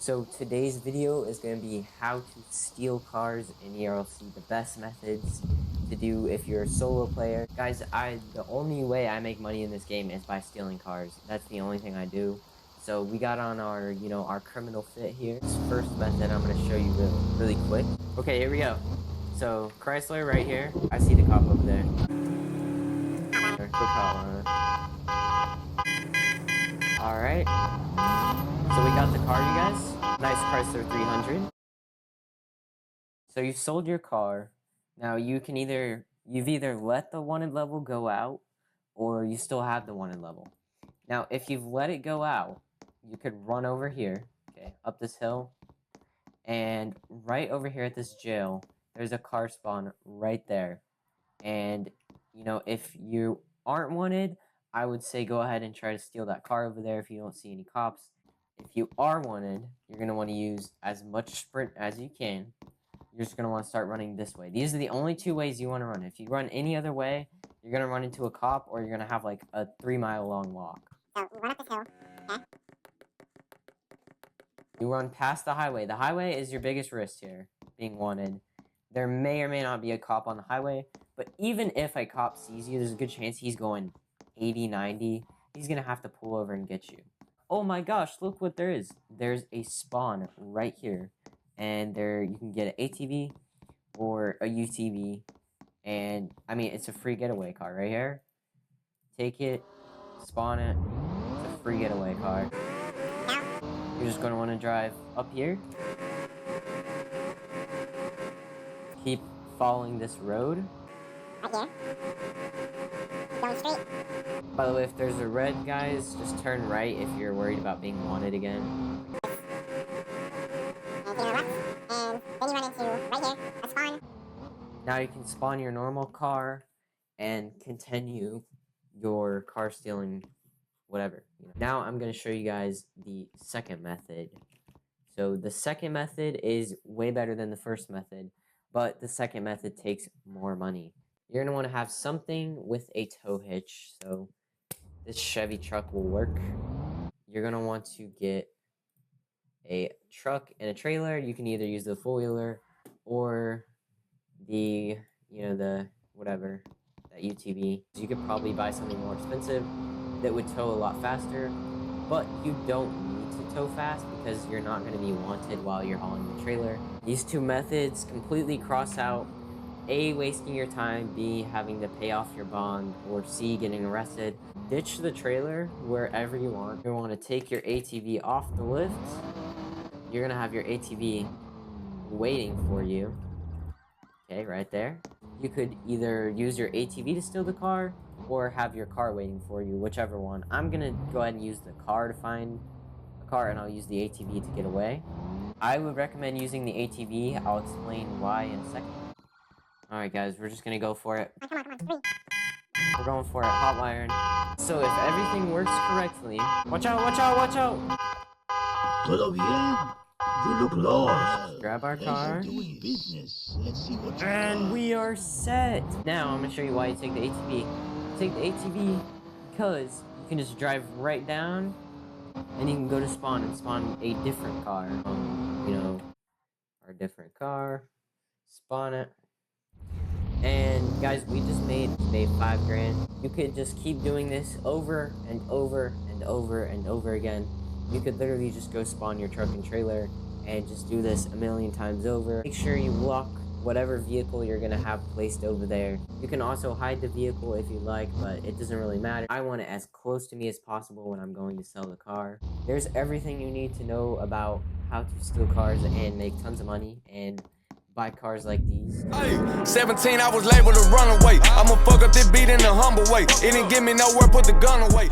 So today's video is going to be how to steal cars in ERLC, the best methods to do if you're a solo player. Guys, the only way I make money in this game is by stealing cars. That's the only thing I do. So we got on our, our criminal fit here. This first method I'm going to show you really quick. Okay, here we go. So Chrysler right here. I see the cop over there. Alright. So we got the car, you guys. Nice Chrysler 300. So you sold your car. Now you've either let the wanted level go out, or you still have the wanted level. Now if you've let it go out, you could run over here, okay, up this hill, and right over here at this jail, there's a car spawn right there. And if you aren't wanted, I would say go ahead and try to steal that car over there if you don't see any cops. If you are wanted, you're going to want to use as much sprint as you can. You're just going to want to start running this way. These are the only two ways you want to run. If you run any other way, you're going to run into a cop, or you're going to have like a 3-mile long walk. So you run up this hill, okay? You run past the highway. The highway is your biggest risk here, being wanted. There may or may not be a cop on the highway, but even if a cop sees you, there's a good chance he's going 80, 90. He's going to have to pull over and get you. Oh my gosh, look what there is. There's a spawn right here. And there you can get an ATV or a UTV. And, I mean, it's a free getaway car right here. Take it, spawn it. It's a free getaway car. You're just going to want to drive up here. Keep following this road. Right here. Going straight. By the way, if there's a red, guys, just turn right if you're worried about being wanted again. And left, and then you run into, right here, a spawn. Now you can spawn your normal car and continue your car stealing, whatever. Now I'm going to show you guys the second method. So the second method is way better than the first method, but the second method takes more money. You're going to want to have something with a tow hitch, so this Chevy truck will work. You're going to want to get a truck and a trailer. You can either use the four-wheeler or the, the whatever, that UTV. You could probably buy something more expensive that would tow a lot faster, but you don't need to tow fast because you're not going to be wanted while you're hauling the trailer. These two methods completely cross out A, wasting your time, B, having to pay off your bond, or C, getting arrested. Ditch the trailer wherever you want. You want to take your ATV off the lift. You're going to have your ATV waiting for you. Okay, right there. You could either use your ATV to steal the car, or have your car waiting for you, whichever one. I'm going to go ahead and use the car to find a car, and I'll use the ATV to get away. I would recommend using the ATV. I'll explain why in a second. Alright guys, we're just gonna go for it. Come on, 3. We're going for it, hot wired. So if everything works correctly... Watch out, watch out, watch out! Todo bien? You look lost. Grab our car. Doing business. Let's see what you And got. we are set! Now I'm gonna show you why you take the ATV. You take the ATV because you can just drive right down, and you can go to spawn and spawn a different car. Our different car. Spawn it. And guys, we just made $5 grand. You could just keep doing this over and over and over and over again. You could literally just go spawn your truck and trailer and just do this a million times over. Make sure you lock whatever vehicle you're gonna have placed over there. You can also hide the vehicle if you like, but it doesn't really matter. I want it as close to me as possible when I'm going to sell the car. There's everything you need to know about how to steal cars and make tons of money and buy cars like these. Hey, 17, I was labeled a runaway. I'ma fuck up this beat in a humble way. It didn't give me nowhere, put the gun away.